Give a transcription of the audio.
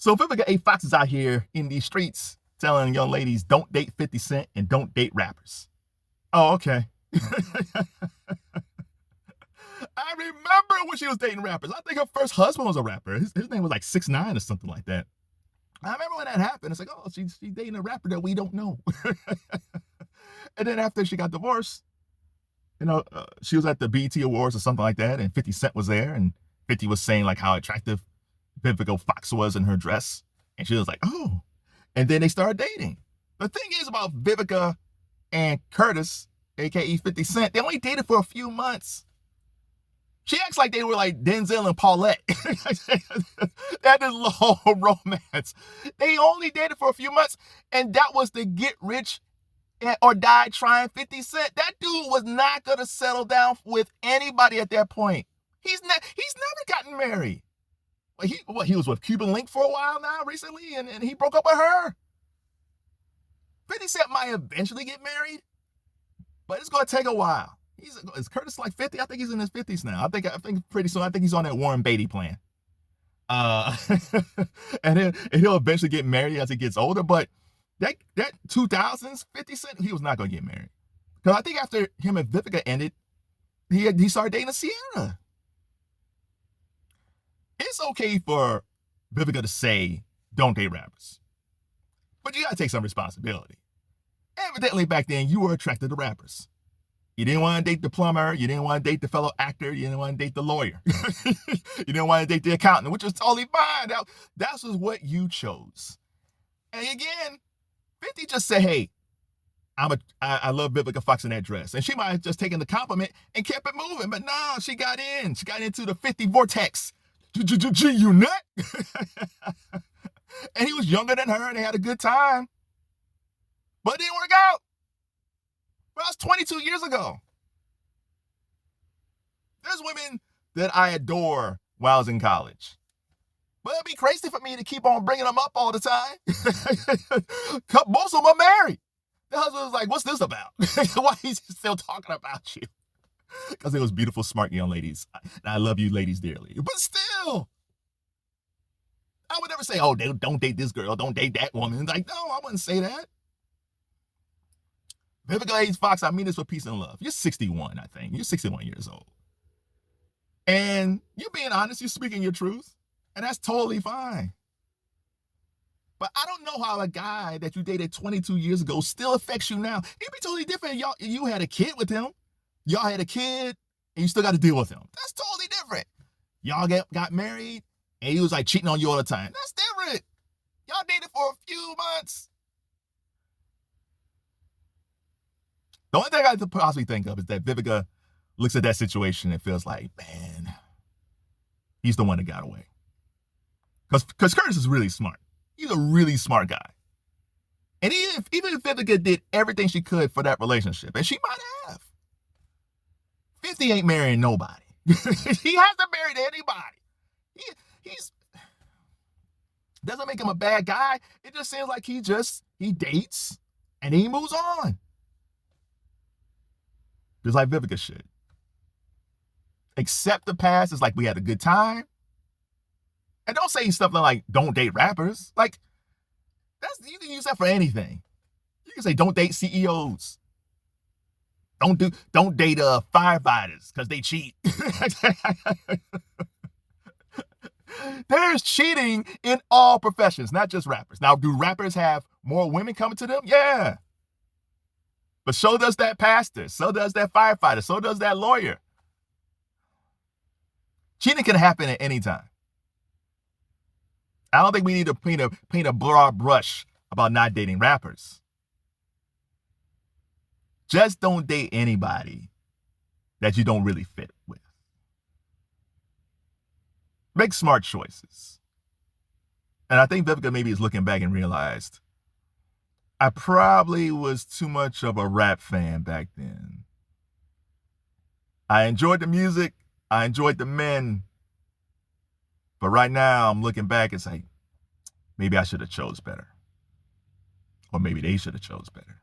So Vivica A. Fox is out here in these streets telling young ladies, don't date 50 Cent and don't date rappers. Oh, okay. I remember when she was dating rappers. I think her first husband was a rapper. His name was like 6ix9ine or something like that. I remember when that happened. It's like, oh, she's dating a rapper that we don't know. And then after she got divorced, she was at the BET Awards or something like that, and 50 Cent was there, and 50 was saying like how attractive Vivica Fox was in her dress, and she was like, oh. And then they started dating. The thing is about Vivica and Curtis, aka 50 Cent, they only dated for a few months. She acts like they were like Denzel and Paulette. That is long romance. They only dated for a few months, and that was the get rich or die trying 50 Cent. That dude was not going to settle down with anybody at that point. He's never gotten married. He was with Cuban Link for a while now recently, and he broke up with her. 50 Cent might eventually get married, but it's going to take a while. Is Curtis like 50? I think he's in his 50s now. I think pretty soon. I think he's on that Warren Beatty plan. And he'll eventually get married as he gets older. But that 2000s 50 Cent, he was not going to get married, because I think after him and Vivica ended, he started dating Sierra. It's okay for Vivica to say, don't date rappers, but you got to take some responsibility. Evidently, back then, you were attracted to rappers. You didn't want to date the plumber. You didn't want to date the fellow actor. You didn't want to date the lawyer. You didn't want to date the accountant, which was totally fine. That was what you chose. And again, 50 just said, hey, I love Vivica Fox in that dress. And she might have just taken the compliment and kept it moving. But no, she got in. She got into the 50 vortex. G, you nut? And he was younger than her, and they had a good time. But it didn't work out. Well, that was 22 years ago. There's women that I adore while I was in college. But it'd be crazy for me to keep on bringing them up all the time. Most of them are married. The husband was like, what's this about? Why he's still talking about you? Because they was beautiful, smart young ladies. And I love you ladies dearly. But still, I would never say, oh, don't date this girl. Don't date that woman. Like, no, I wouldn't say that. Vivica A. Fox, I mean this with peace and love. You're 61, I think. You're 61 years old. And you're being honest. You're speaking your truth. And that's totally fine. But I don't know how a guy that you dated 22 years ago still affects you now. It'd be totally different. You had a kid with him. Y'all had a kid, and you still got to deal with him. That's totally different. Y'all got married, and he was like cheating on you all the time. That's different. Y'all dated for a few months. The only thing I could possibly think of is that Vivica looks at that situation and feels like, man, he's the one that got away. Because Curtis is really smart. He's a really smart guy. And even if Vivica did everything she could for that relationship, and she might have, 50 ain't marrying nobody. He hasn't married anybody. He's doesn't make him a bad guy. It just seems like he dates and he moves on. Just like Vivica should. Accept the past. It's like we had a good time. And don't say stuff like, don't date rappers. Like, you can use that for anything. You can say, don't date CEOs. Don't date firefighters because they cheat. There's cheating in all professions, not just rappers. Now, do rappers have more women coming to them? Yeah. But so does that pastor. So does that firefighter. So does that lawyer. Cheating can happen at any time. I don't think we need to paint a broad brush about not dating rappers. Just don't date anybody that you don't really fit with. Make smart choices. And I think Vivica maybe is looking back and realized, I probably was too much of a rap fan back then. I enjoyed the music. I enjoyed the men. But right now, I'm looking back and saying, maybe I should have chose better. Or maybe they should have chose better.